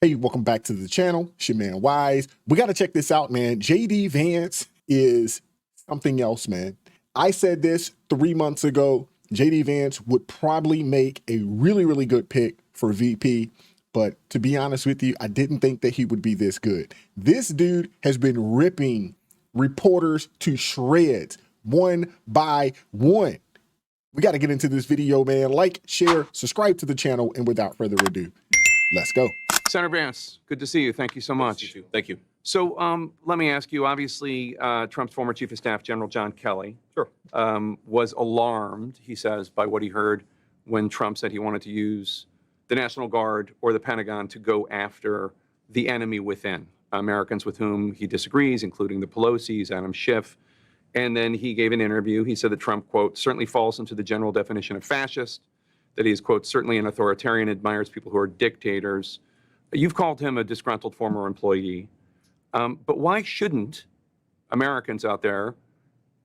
Hey, welcome back to the channel. It's your man Wise. We got to check this out, man. JD Vance is something else, man. I said this 3 months ago. JD Vance would probably make a really, really good pick for VP. But to be honest with you, I didn't think that he would be this good. This dude has been ripping reporters to shreds one by one. We got to get into this video, man. Like, share, subscribe to the channel. And without further ado, let's go. Senator Vance, good to see you. Thank you so much. Thank you. So let me ask you, obviously, Trump's former Chief of Staff, General John Kelly, was alarmed, he says, by what he heard when Trump said he wanted to use the National Guard or the Pentagon to go after the enemy within, Americans with whom he disagrees, including the Pelosi's, Adam Schiff. And then he gave an interview. He said that Trump, quote, certainly falls into the general definition of fascist, that he is, quote, certainly an authoritarian, admires people who are dictators. You've called him a disgruntled former employee, but why shouldn't Americans out there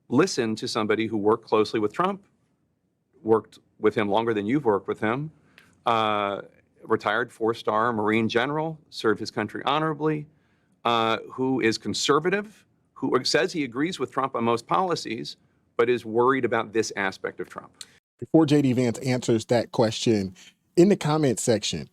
listen to somebody who worked closely with Trump, worked with him longer than you've worked with him, retired four-star Marine general, served his country honorably, who is conservative, who says he agrees with Trump on most policies, but is worried about this aspect of Trump? Before JD Vance answers that question, in the comment section,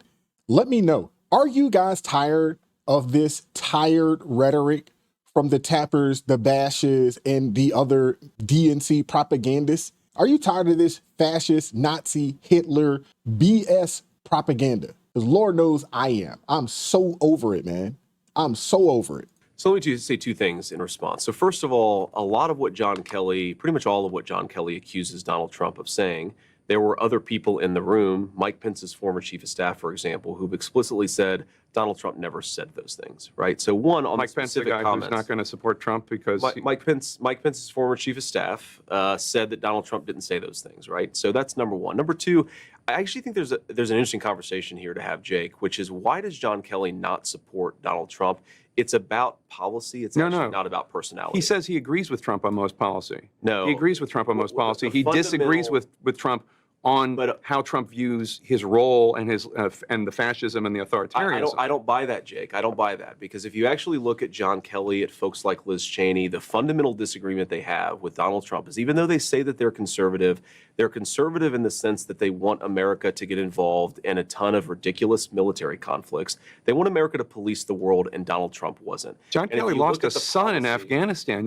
let me know. Are you guys tired of this tired rhetoric from the tappers, the bashes, and the other DNC propagandists? Are you tired of this fascist, Nazi, Hitler, BS propaganda? Because Lord knows I am. I'm so over it, man. I'm so over it. So let me just say two things in response. So first of all, a lot of what John Kelly, pretty much all of what John Kelly accuses Donald Trump of saying, there were other people in the room, Mike Pence's former chief of staff, for example, who've explicitly said Donald Trump never said those things, right? So one, on Mike Pence, the guy who's not going to support Trump because Mike Pence's former chief of staff said that Donald Trump didn't say those things, right? So that's number one. Number two, I actually think there's an interesting conversation here to have, Jake, which is why does John Kelly not support Donald Trump? It's about policy. It's actually not about personality. He says he agrees with Trump on most policy. No. He agrees with Trump on most policy. He disagrees with Trump on how Trump views his role and his and the fascism and the authoritarianism. I don't buy that, Jake. I don't buy that, because if you actually look at John Kelly, at folks like Liz Cheney, the fundamental disagreement they have with Donald Trump is, even though they say that they're conservative in the sense that they want America to get involved in a ton of ridiculous military conflicts. They want America to police the world, and Donald Trump wasn't. John Kelly lost a son in Afghanistan.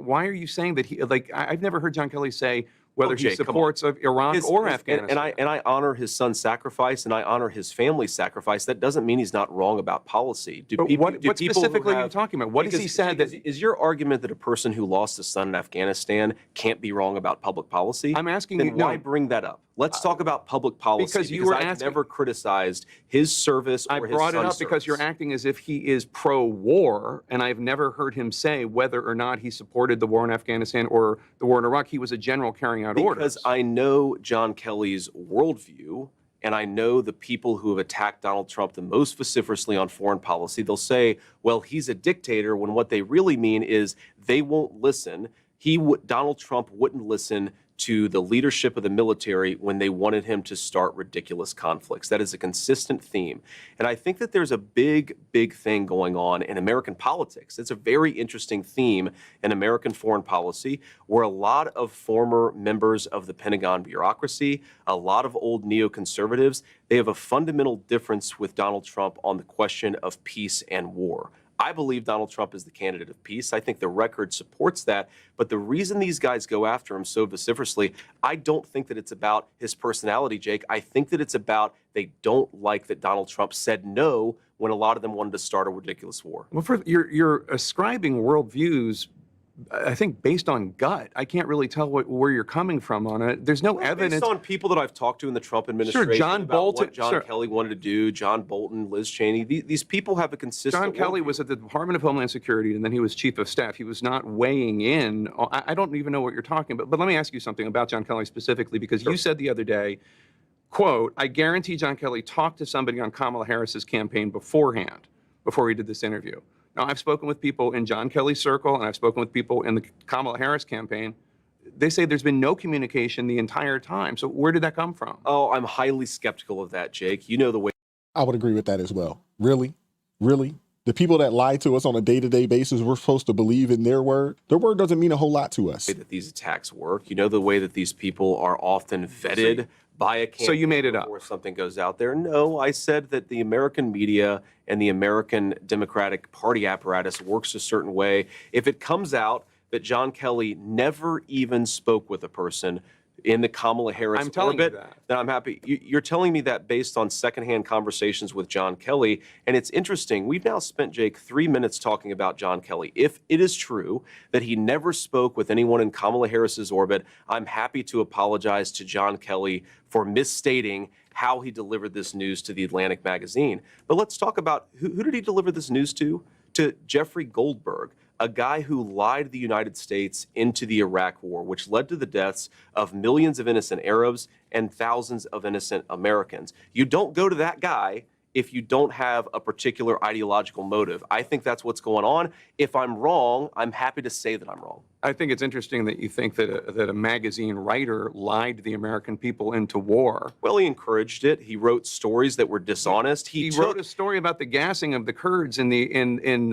Why are you saying that he, like, I've never heard John Kelly say whether he supports of Iraq or Afghanistan. And I honor his son's sacrifice, and I honor his family's sacrifice. That doesn't mean he's not wrong about policy. What specifically are you talking about? What has he said? Is your argument that a person who lost a son in Afghanistan can't be wrong about public policy? I'm asking then you. Why bring that up? Let's talk about public policy, because I've never criticized his service or his son's service. I brought it up because you're acting as if he is pro-war, and I've never heard him say whether or not he supported the war in Afghanistan or the war in Iraq. He was a general carrying out orders. Because I know John Kelly's worldview, and I know the people who have attacked Donald Trump the most vociferously on foreign policy. They'll say, well, he's a dictator, when what they really mean is they won't listen. Donald Trump wouldn't listen to the leadership of the military when they wanted him to start ridiculous conflicts. That is a consistent theme. And I think that there's a big, big thing going on in American politics. It's a very interesting theme in American foreign policy, where a lot of former members of the Pentagon bureaucracy, a lot of old neoconservatives, they have a fundamental difference with Donald Trump on the question of peace and war. I believe Donald Trump is the candidate of peace. I think the record supports that. But the reason these guys go after him so vociferously, I don't think that it's about his personality, Jake. I think that it's about they don't like that Donald Trump said no when a lot of them wanted to start a ridiculous war. Well, you're ascribing worldviews, I think, based on gut. I can't really tell where you're coming from on it. There's no evidence. Based on people that I've talked to in the Trump administration, sure, John Bolton, what John Kelly wanted to do, John Bolton, Liz Cheney, these people have a consistent John Kelly was at the Department of Homeland Security, and then he was chief of staff. He was not weighing in. I don't even know what you're talking about. But let me ask you something about John Kelly specifically, because you said the other day, quote, I guarantee John Kelly talked to somebody on Kamala Harris's campaign beforehand, before he did this interview. Now, I've spoken with people in John Kelly's circle, and I've spoken with people in the Kamala Harris campaign. They say there's been no communication the entire time. So where did that come from? Oh, I'm highly skeptical of that, Jake. You know the way. I would agree with that as well. Really? Really? The people that lie to us on a day-to-day basis, we're supposed to believe in their word? Their word doesn't mean a whole lot to us. That these attacks work. You know the way that these people are often vetted by a campaign. So you made it up before something goes out there? No, I said that the American media and the American Democratic Party apparatus works a certain way. If it comes out that John Kelly never even spoke with a person in the Kamala Harris orbit, then I'm happy. You're telling me that based on secondhand conversations with John Kelly. And it's interesting. We've now spent, Jake, 3 minutes talking about John Kelly. If it is true that he never spoke with anyone in Kamala Harris's orbit, I'm happy to apologize to John Kelly for misstating how he delivered this news to the Atlantic magazine. But let's talk about who did he deliver this news to? To Jeffrey Goldberg, a guy who lied the United States into the Iraq War, which led to the deaths of millions of innocent Arabs and thousands of innocent Americans. You don't go to that guy if you don't have a particular ideological motive. I think that's what's going on. If I'm wrong, I'm happy to say that I'm wrong. I think it's interesting that you think that a magazine writer lied the American people into war. Well, he encouraged it. He wrote stories that were dishonest. He wrote a story about the gassing of the Kurds in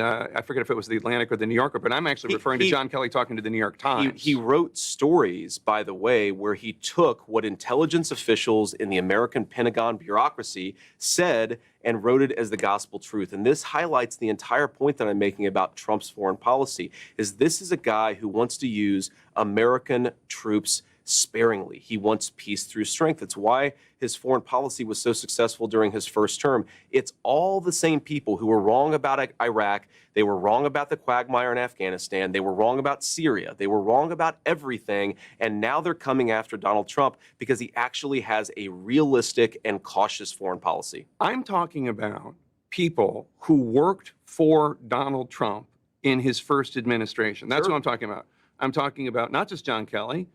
I forget if it was the Atlantic or the New Yorker, but I'm actually referring to John Kelly talking to the New York Times. He wrote stories, by the way, where he took what intelligence officials in the American Pentagon bureaucracy said and wrote it as the gospel truth. And this highlights the entire point that I'm making about Trump's foreign policy, is this is a guy who wants to use American troops sparingly. He wants peace through strength. It's why his foreign policy was so successful during his first term. It's all the same people who were wrong about Iraq. They were wrong about the quagmire in Afghanistan. They were wrong about Syria. They were wrong about everything. And now they're coming after Donald Trump because he actually has a realistic and cautious foreign policy. I'm talking about people who worked for Donald Trump in his first administration. That's what I'm talking about. I'm talking about not just John Kelly,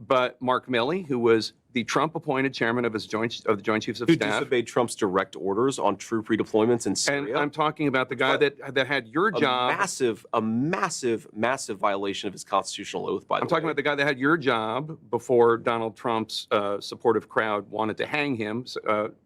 but Mark Milley, who was the Trump-appointed chairman of the Joint Chiefs of Staff. Who disobeyed Trump's direct orders on troop redeployments in Syria. And I'm talking about the guy that had your job. A massive violation of his constitutional oath, by the way. I'm talking about the guy that had your job before Donald Trump's supportive crowd wanted to hang him,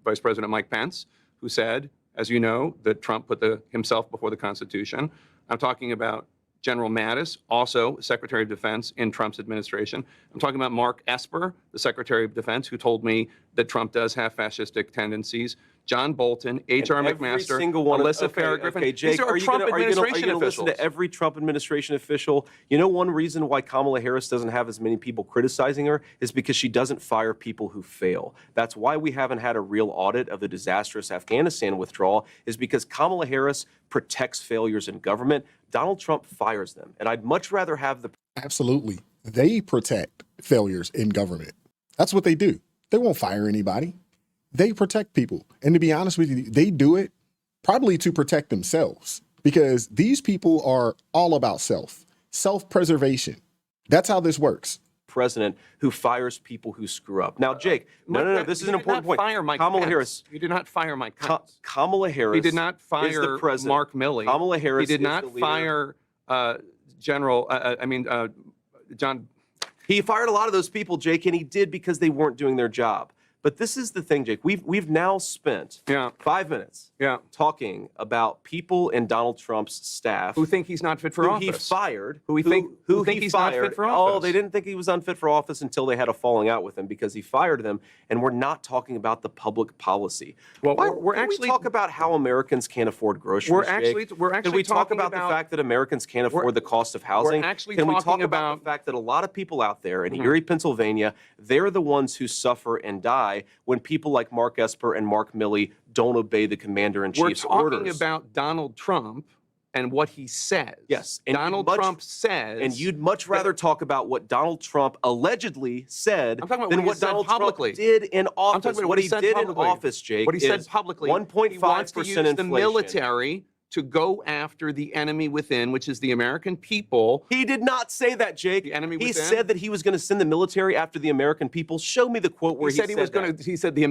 Vice President Mike Pence, who said, as you know, that Trump put himself before the Constitution. I'm talking about General Mattis, also Secretary of Defense in Trump's administration. I'm talking about Mark Esper, the Secretary of Defense, who told me that Trump does have fascistic tendencies. John Bolton, H.R. McMaster, Alyssa Farah-Griffin. Okay, Jake, these are Trump administration officials. Listen to every Trump administration official? You know, one reason why Kamala Harris doesn't have as many people criticizing her is because she doesn't fire people who fail. That's why we haven't had a real audit of the disastrous Afghanistan withdrawal, is because Kamala Harris protects failures in government. Donald Trump fires them. And I'd much rather have the... Absolutely. They protect failures in government. That's what they do. They won't fire anybody. They protect people. And to be honest with you, they do it probably to protect themselves, because these people are all about self-preservation. That's how this works. President who fires people who screw up. Now, Jake, no, this is an important point. Kamala Harris. You did not fire Mike Pence. Kamala Harris. He did not fire Mark Milley. Kamala Harris. He did not fire John. He fired a lot of those people, Jake, and he did because they weren't doing their job. But this is the thing, Jake. We've now spent 5 minutes talking about people in Donald Trump's staff who think he's not fit for office. He fired. Who think he's not fit for office. Oh, they didn't think he was unfit for office until they had a falling out with him because he fired them. And we're not talking about the public policy. Well, we're actually talk about how Americans can't afford groceries. We're actually Can we talk about the fact that Americans can't afford the cost of housing? Can we talk about the fact that a lot of people out there in Erie, Pennsylvania, they're the ones who suffer and die when people like Mark Esper and Mark Milley don't obey the commander-in-chief's orders. We're talking about Donald Trump and what he says. Yes. And Donald Trump says... And you'd much rather talk about what Donald Trump allegedly said than what Donald Trump did in office. I'm talking about what he did in office, Jake, what he said publicly. 1.5% he wants to use inflation. The military to go after the enemy within, which is the American people. He did not say that, Jake. The enemy within? He said that he was going to send the military after the American people. Show me the quote where he said that. He said the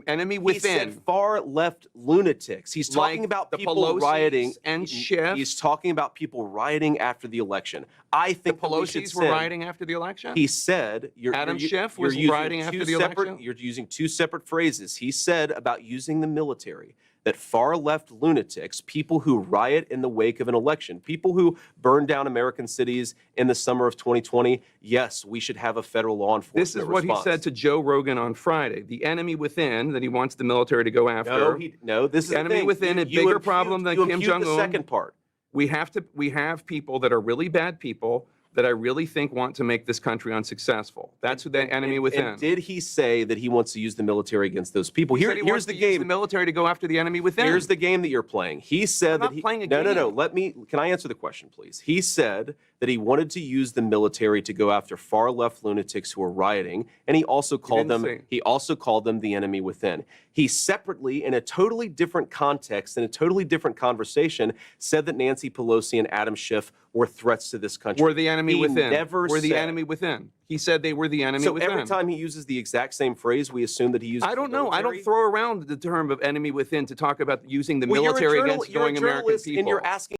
enemy within. He said far-left lunatics. He's talking about people rioting. And Schiff. He's talking about people rioting after the election. I think the Pelosi's were rioting after the election? He said... Adam Schiff was rioting after the election? You're using two separate phrases. He said about using the military that far-left lunatics, people who riot in the wake of an election, people who burn down American cities in the summer of 2020, yes, we should have a federal law enforcement This is what response. he said to Joe Rogan on Friday. The enemy within that he wants the military to go after. No, this is the enemy thing. within, a bigger problem than Kim Jong-un. The second part. We have people that are really bad people that I really think want to make this country unsuccessful. That's who the enemy within. And did he say that he wants to use the military against those people? He wants to use the military to go after the enemy within. Here's the game that you're playing. He said I'm not playing a game. No. Can I answer the question, please? He said that he wanted to use the military to go after far-left lunatics who are rioting, and he also called them the enemy within. He separately, in a totally different context, in a totally different conversation, said that Nancy Pelosi and Adam Schiff were threats to this country. Were the enemy within. Were the enemy within. He said they were the enemy within. So every time he uses the exact same phrase, we assume that he uses I don't the know. military? I don't throw around the term of enemy within to talk about using the military against going American people. And you're asking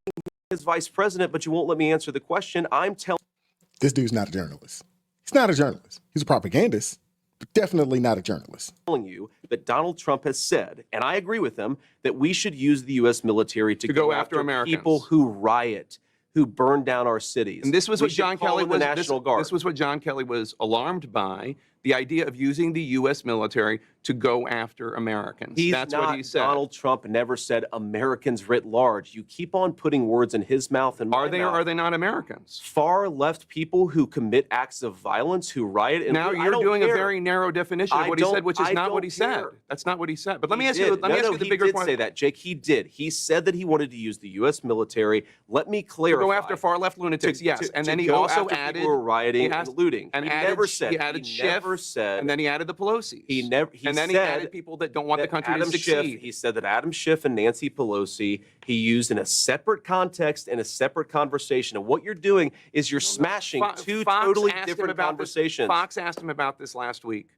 his vice president, but you won't let me answer the question. I'm telling This dude's not a journalist. He's not a journalist. He's a propagandist, but definitely not a journalist. you that Donald Trump has said, and I agree with him, that we should use the U.S. military to go after Americans. people who riot, who burn down our cities. And this was what John Kelly was. The National Guard. This was what John Kelly was alarmed by: the idea of using the U.S. military to go after Americans. That's what he said. Donald Trump never said Americans writ large. You keep on putting words in his mouth and my Are they or mouth. are they not Americans? Far left people who commit acts of violence, who riot. And Now I you're don't doing care. a very narrow definition of what he said, which is not what he said. That's not what he said. But let me ask you. Let me ask you the bigger question. question. He did say that, Jake. He did. He said that he wanted to use the U.S. military. Let me clarify. Go after far left lunatics, yes. And then he also added people who were rioting and looting. And he added, never said. He added Schiff. And then he added the Pelosi's. He never. And then he added people that don't want the country to succeed. He said that Adam Schiff and Nancy Pelosi he used in a separate context and a separate conversation. And what you're doing is you're smashing two totally different conversations. Fox asked him about this last week,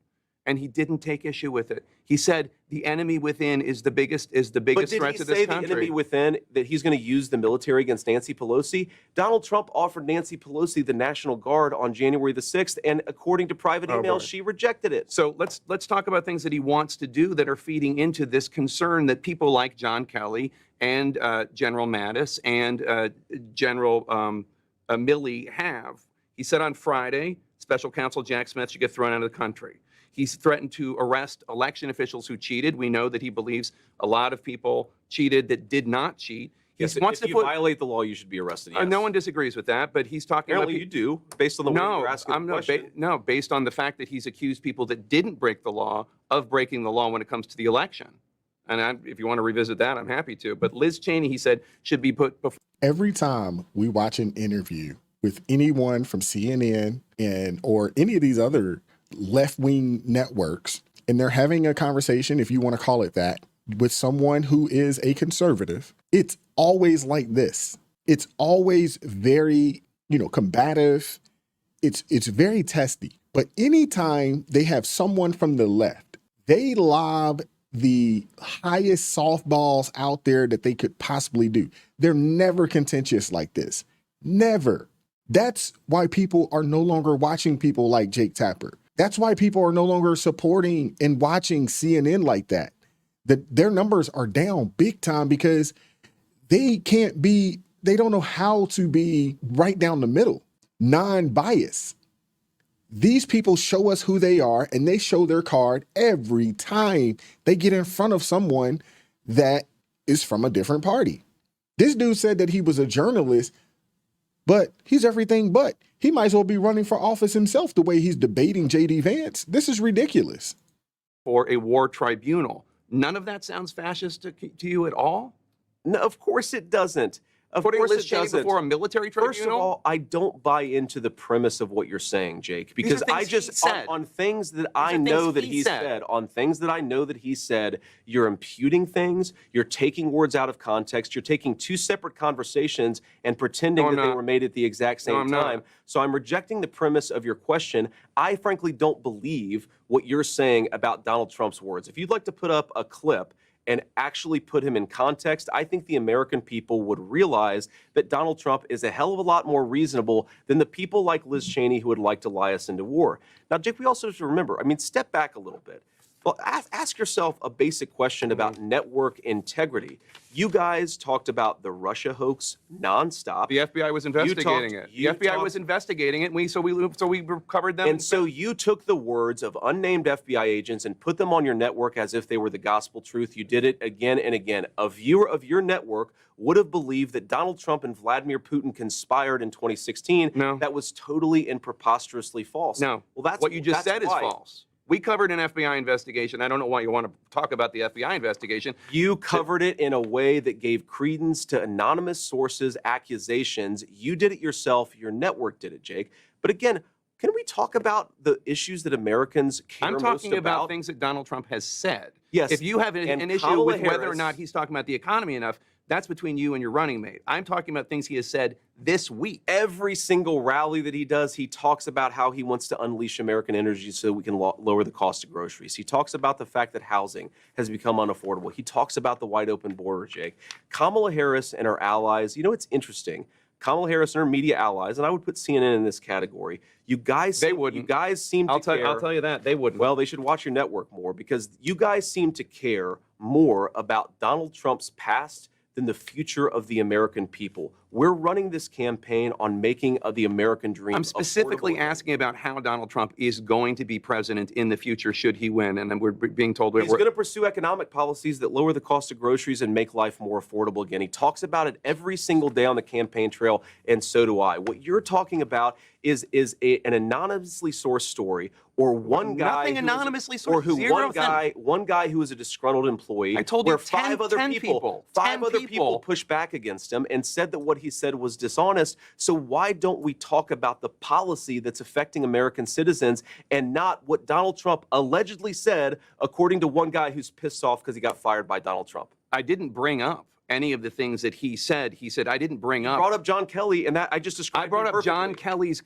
and he didn't take issue with it. He said the enemy within is the biggest threat to this country. But did he say the enemy within, that he's going to use the military against Nancy Pelosi? Donald Trump offered Nancy Pelosi the National Guard on January the 6th, and according to private emails, she rejected it. So let's talk about things that he wants to do that are feeding into this concern that people like John Kelly and General Mattis and General Milley have. He said on Friday, Special Counsel Jack Smith should get thrown out of the country. He's threatened to arrest election officials who cheated. We know that he believes a lot of people cheated that did not cheat. Yes, if you violate the law, you should be arrested. Yes. No one disagrees with that, but he's talking Apparently you do, based on the way you're asking the question. No, based on the fact that he's accused people that didn't break the law of breaking the law when it comes to the election. And if you want to revisit that, I'm happy to. But Liz Cheney, he said, should be put before. Every time we watch an interview with anyone from CNN or any of these other left-wing networks, and they're having a conversation, if you want to call it that, with someone who is a conservative, it's always like this. It's always very, combative. It's very testy. But anytime they have someone from the left, they lob the highest softballs out there that they could possibly do. They're never contentious like this. Never. That's why people are no longer watching people like Jake Tapper. That's why people are no longer supporting and watching CNN like that. Their numbers are down big time because they don't know how to be right down the middle, non-biased. These people show us who they are, and they show their card every time they get in front of someone that is from a different party. This dude said that he was a journalist, but he's everything but. He might as well be running for office himself the way he's debating J.D. Vance. This is ridiculous. For a war tribunal. None of that sounds fascist to you at all? No, of course it doesn't. Of Putting course Liz it Cheney doesn't. before a military tribunal? First of all, I don't buy into the premise of what you're saying, Jake, because I just on things that I know that he said, on things that I know that he said, you're imputing things, you're taking words out of context, you're taking two separate conversations and pretending that they were made at the exact same time. So I'm rejecting the premise of your question. I frankly don't believe what you're saying about Donald Trump's words. If you'd like to put up a clip and actually put him in context, I think the American people would realize that Donald Trump is a hell of a lot more reasonable than the people like Liz Cheney who would like to lie us into war. Now, Jake, we also have to remember, step back a little bit. Well, ask yourself a basic question about network integrity. You guys talked about the Russia hoax nonstop. The FBI was investigating it. The FBI was investigating it, and so we covered them. And so you took the words of unnamed FBI agents and put them on your network as if they were the gospel truth. You did it again and again. A viewer of your network would have believed that Donald Trump and Vladimir Putin conspired in 2016. No. That was totally and preposterously false. No. Well, that's what you just said is why. false. We covered an FBI investigation. I don't know why you want to talk about the FBI investigation. You covered it in a way that gave credence to anonymous sources' accusations. You did it yourself. Your network did it, Jake. But again, can we talk about the issues that Americans care most about? I'm talking about things that Donald Trump has said. Yes. If you have an issue with whether or not he's talking about the economy enough, that's between you and your running mate. I'm talking about things he has said this week. Every single rally that he does, he talks about how he wants to unleash American energy so we can lower the cost of groceries. He talks about the fact that housing has become unaffordable. He talks about the wide open border, Jake. Kamala Harris and her allies, you know, it's interesting. Kamala Harris and her media allies, and I would put CNN in this category. You guys, they wouldn't. You guys seem to care. I'll tell you that they wouldn't. Well, they should watch your network more because you guys seem to care more about Donald Trump's past than the future of the American people. We're running this campaign on making the American dream. I'm specifically asking about how Donald Trump is going to be president in the future should he win, and then we're being told he's going to pursue economic policies that lower the cost of groceries and make life more affordable again. He talks about it every single day on the campaign trail, and so do I. What you're talking about is an anonymously sourced story, or one guy nothing anonymously sourced, or who one guy who is a disgruntled employee. I told you 5 other people pushed back against him and said that what he said was dishonest. So why don't we talk about the policy that's affecting American citizens and not what Donald Trump allegedly said, according to one guy who's pissed off because he got fired by Donald Trump? I didn't bring up any of the things that he said. He said I didn't bring up. You brought up John Kelly, and that I just described. I brought up John Kelly's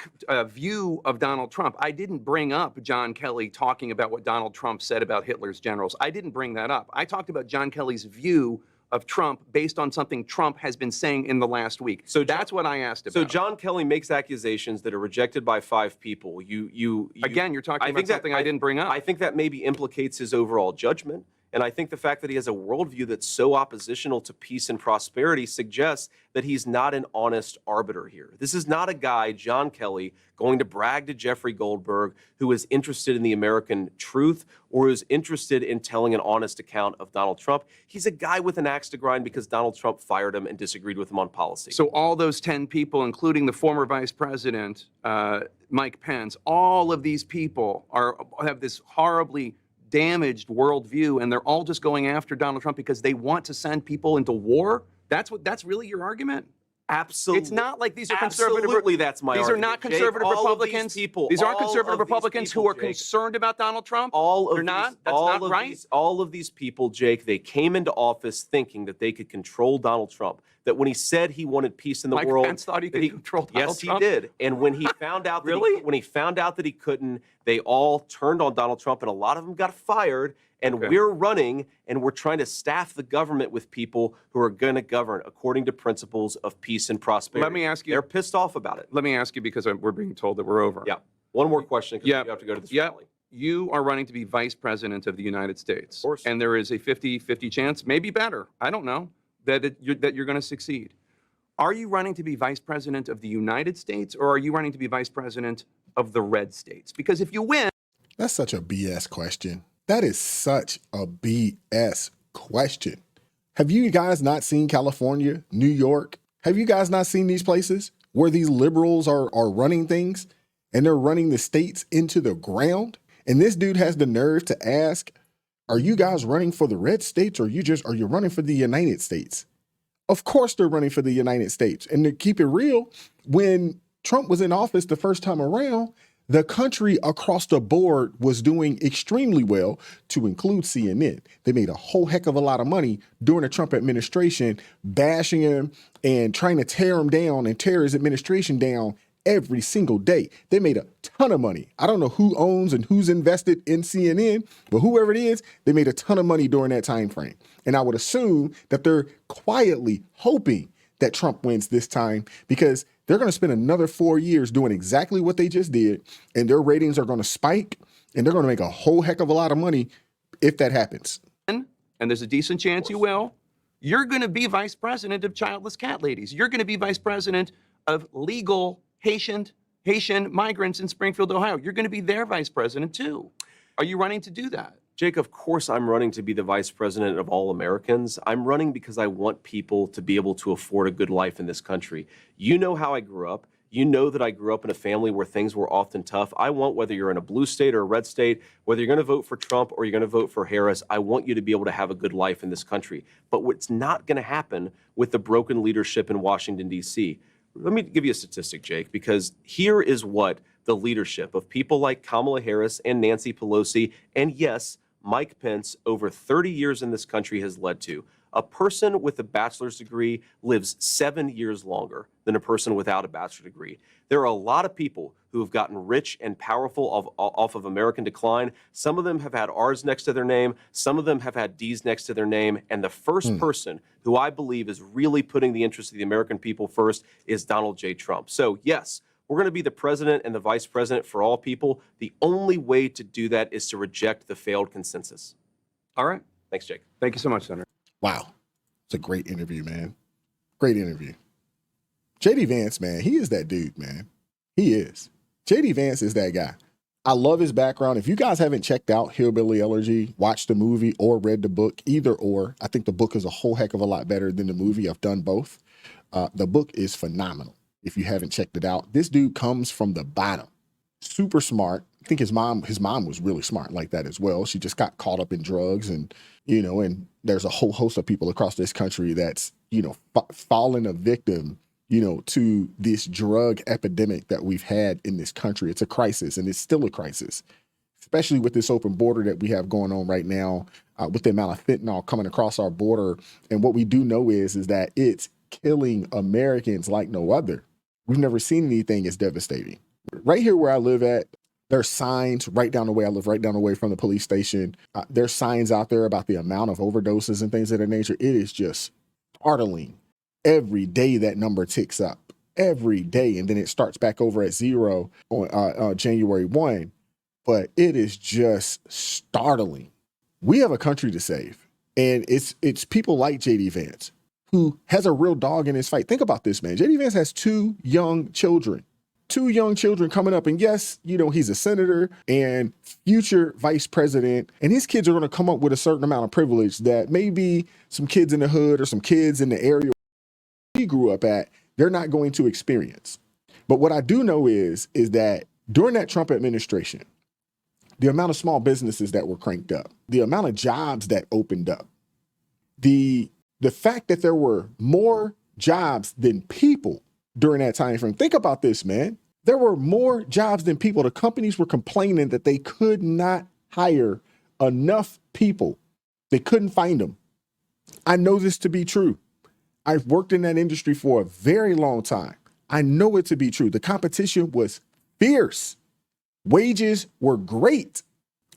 view of Donald Trump. I didn't bring up John Kelly talking about what Donald Trump said about Hitler's generals. I didn't bring that up. I talked about John Kelly's view of Trump based on something Trump has been saying in the last week. So that's what I asked about. So John Kelly makes accusations that are rejected by 5 people. Again, you're talking about something I didn't bring up. I think that maybe implicates his overall judgment. And I think the fact that he has a worldview that's so oppositional to peace and prosperity suggests that he's not an honest arbiter here. This is not a guy, John Kelly, going to brag to Jeffrey Goldberg, who is interested in the American truth or is interested in telling an honest account of Donald Trump. He's a guy with an axe to grind because Donald Trump fired him and disagreed with him on policy. So all those 10 people, including the former vice president, Mike Pence, all of these people have this horribly damaged worldview, and they're all just going after Donald Trump because they want to send people into war? That's really your argument? Absolutely. It's not like these are conservative. Absolutely, that's my argument. These are not conservative Jake, Republicans. These aren't conservative Republicans who are concerned about Donald Trump. They're not. That's not right. All of these people, Jake, they came into office thinking that they could control Donald Trump. That when he said he wanted peace in the world, Mike Pence thought he could control Donald Trump. Yes, he did. And when he found out that he couldn't, they all turned on Donald Trump, and a lot of them got fired. And we're running, and we're trying to staff the government with people who are going to govern according to principles of peace and prosperity. Let me ask you. They're pissed off about it. Let me ask you, because we're being told that we're over. Yeah. One more question, because we have to go to this rally. You are running to be vice president of the United States. Of course. And there is a 50-50 chance, maybe better, I don't know, that you're going to succeed. Are you running to be vice president of the United States, or are you running to be vice president of the red states? Because if you win... That's such a BS question. That is such a BS question. Have you guys not seen California, New York? Have you guys not seen these places where these liberals are running things and they're running the states into the ground? And this dude has the nerve to ask, are you guys running for the red states, or are you running for the United States? Of course they're running for the United States. And to keep it real, when Trump was in office the first time around, the country across the board was doing extremely well, to include CNN. They made a whole heck of a lot of money during the Trump administration, bashing him and trying to tear him down and tear his administration down every single day. They made a ton of money. I don't know who owns and who's invested in CNN, but whoever it is, they made a ton of money during that time frame. And I would assume that they're quietly hoping that Trump wins this time, because they're going to spend another 4 years doing exactly what they just did, and their ratings are going to spike, and they're going to make a whole heck of a lot of money if that happens. And there's a decent chance you will, you're going to be vice president of childless cat ladies. You're going to be vice president of legal Haitian migrants in Springfield, Ohio. You're going to be their vice president too. Are you running to do that? Jake, of course I'm running to be the vice president of all Americans. I'm running because I want people to be able to afford a good life in this country. You know how I grew up. You know that I grew up in a family where things were often tough. I want, whether you're in a blue state or a red state, whether you're going to vote for Trump or you're going to vote for Harris, I want you to be able to have a good life in this country. But what's not going to happen with the broken leadership in Washington, D.C. Let me give you a statistic, Jake, because here is what the leadership of people like Kamala Harris and Nancy Pelosi, and yes, Mike Pence, over 30 years in this country has led to. A person with a bachelor's degree lives 7 years longer than a person without a bachelor's degree. There are a lot of people who have gotten rich and powerful off of American decline. Some of them have had R's next to their name. Some of them have had D's next to their name. And the first person who I believe is really putting the interests of the American people first is Donald J. Trump. So yes, we're going to be the president and the vice president for all people. The only way to do that is to reject the failed consensus. All right. Thanks, Jake. Thank you so much, Senator. Wow. It's a great interview, man. Great interview. JD Vance, man, he is that dude, man. He is. JD Vance is that guy. I love his background. If you guys haven't checked out Hillbilly Elegy, watched the movie or read the book, either or, I think the book is a whole heck of a lot better than the movie. I've done both. The book is phenomenal. If you haven't checked it out, this dude comes from the bottom, super smart. I think his mom was really smart like that as well. She just got caught up in drugs and there's a whole host of people across this country that's, fallen a victim, to this drug epidemic that we've had in this country. It's a crisis, and it's still a crisis, especially with this open border that we have going on right now, with the amount of fentanyl coming across our border. And what we do know is that it's killing Americans like no other. We've never seen anything as devastating. Right here where I live at, there's signs right down the way. I live right down the way from the police station. There's signs out there about the amount of overdoses and things of that nature. It is just startling. Every day that number ticks up. Every day. And then it starts back over at 0 on January 1. But it is just startling. We have a country to save. And it's people like JD Vance who has a real dog in his fight. Think about this, man. JD Vance has 2 young children. 2 young children coming up. And yes, he's a senator and future vice president. And his kids are going to come up with a certain amount of privilege that maybe some kids in the hood or some kids in the area he grew up at, they're not going to experience. But what I do know is that during that Trump administration, the amount of small businesses that were cranked up, the amount of jobs that opened up, the fact that there were more jobs than people during that time frame. Think about this, man. There were more jobs than people. The companies were complaining that they could not hire enough people. They couldn't find them. I know this to be true. I've worked in that industry for a very long time. I know it to be true. The competition was fierce. Wages were great.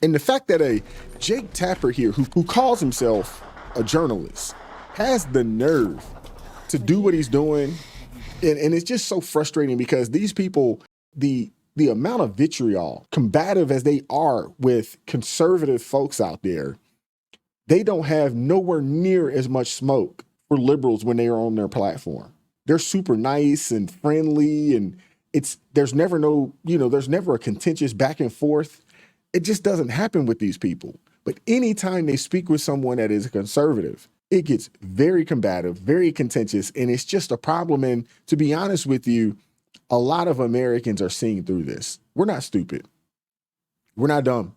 And the fact that a Jake Tapper here, who calls himself a journalist, has the nerve to do what he's doing. And it's just so frustrating because these people, the amount of vitriol, combative as they are with conservative folks out there, they don't have nowhere near as much smoke for liberals when they are on their platform. They're super nice and friendly, and there's never a contentious back and forth. It just doesn't happen with these people. But anytime they speak with someone that is a conservative, it gets very combative, very contentious, and it's just a problem. And to be honest with you, a lot of Americans are seeing through this. We're not stupid. We're not dumb.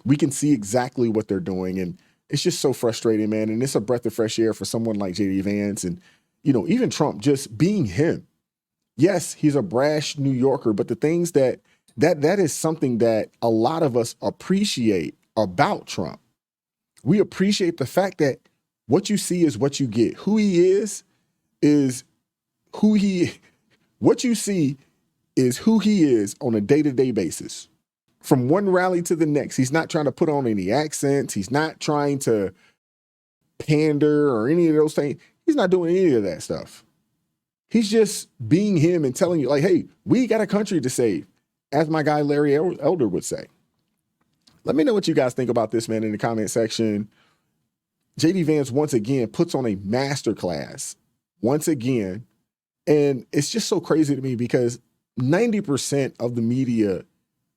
We can see exactly what they're doing, and it's just so frustrating, man. And it's a breath of fresh air for someone like JD Vance and, even Trump just being him. Yes, he's a brash New Yorker, but the things that is something that a lot of us appreciate about Trump. We appreciate the fact that what you see is what you get. Who he is who he, what you see is who he is on a day-to-day basis. From one rally to the next, he's not trying to put on any accents. He's not trying to pander or any of those things. He's not doing any of that stuff. He's just being him and telling you, like, hey, we got a country to save, as my guy Larry Elder would say. Let me know what you guys think about this, man, in the comment section. JD Vance once again puts on a masterclass once again. And it's just so crazy to me because 90% of the media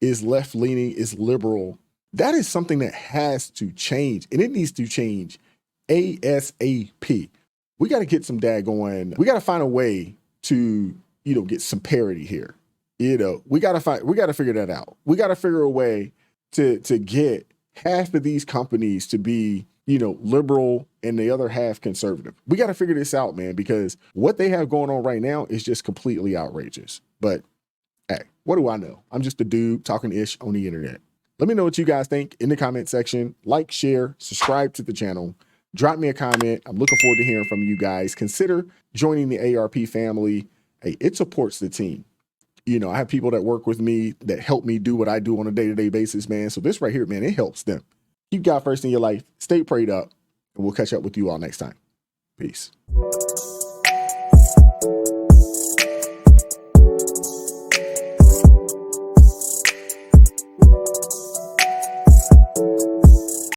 is left-leaning, is liberal. That is something that has to change, and it needs to change ASAP. We got to get some daggone, we got to find a way to, get some parity here. We got to figure that out. We got to figure a way to get half of these companies to be, liberal and the other half conservative. We got to figure this out, man, because what they have going on right now is just completely outrageous. But hey, what do I know? I'm just a dude talking ish on the internet. Let me know what you guys think in the comment section. Like, share, subscribe to the channel. Drop me a comment. I'm looking forward to hearing from you guys. Consider joining the ARP family. Hey, it supports the team. I have people that work with me that help me do what I do on a day-to-day basis, man. So this right here, man, it helps them. Keep God first in your life. Stay prayed up, and we'll catch up with you all next time. Peace.